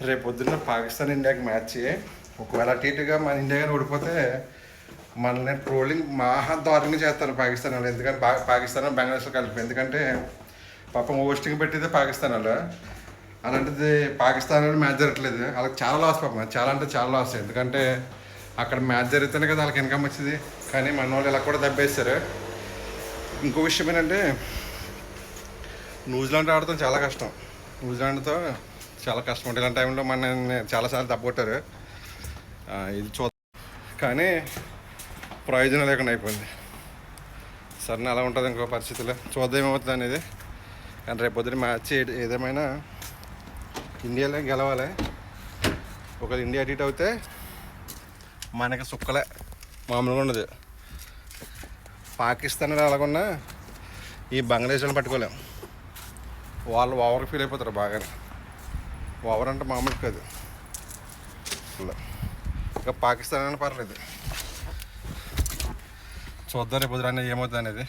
రేపు పొద్దున్న పాకిస్తాన్ ఇండియాకి మ్యాచ్. ఒకవేళ అటు ఇటుగా మన ఇండియా కానీ ఓడిపోతే మనల్ని ట్రోలింగ్ మహా దారుణంగా చేస్తారు పాకిస్తాన్ వాళ్ళు. ఎందుకంటే పాకిస్తాన్ బంగ్లాదేశ్లో కలిపి, ఎందుకంటే పాపం హోస్టింగ్ పెట్టితే పాకిస్తాన్ వాళ్ళు. అలాంటిది పాకిస్తాన్ వాళ్ళు మ్యాచ్ జరగట్లేదు, వాళ్ళకి చాలా లాస్ పాపం, చాలా అంటే చాలా లాస్. ఎందుకంటే అక్కడ మ్యాచ్ జరిగితేనే కదా వాళ్ళకి ఇన్కమ్ వచ్చింది, కానీ మన వాళ్ళు ఇలా కూడా దెబ్బేస్తారు. ఇంకో విషయం ఏంటంటే న్యూజిలాండ్ ఆడటం చాలా కష్టం. న్యూజిలాండ్తో చాలా కష్టం ఉంటుంది. ఇలాంటి టైంలో మన చాలాసార్లు దెబ్బకొట్టారు. ఇది కానీ ప్రయోజనం లేకుండా అయిపోయింది. సరే అలా ఉంటుంది ఇంకో పరిస్థితుల్లో, చూద్దాం ఏమవుతుంది అనేది. కానీ రేపు పొద్దున మ్యాచ్ ఏదేమైనా ఇండియాలో గెలవాలి. ఒకవేళ ఇండియా అటు ఇటు అవుతే మనకి సుక్కలే, మామూలుగా ఉండదు. పాకిస్తాన్ అలాగున్నా ఈ బంగ్లాదేశ్ని పట్టుకోలేం. వాళ్ళు ఓవర్కి ఫీల్ అయిపోతారు బాగానే. ఓవర్ అంటే మామూలు కాదు. ఇంకా పాకిస్తాన్ అయినా పర్లేదు, చూద్దాం రేపు పొద్దున ఏమవుతుంది అనేది.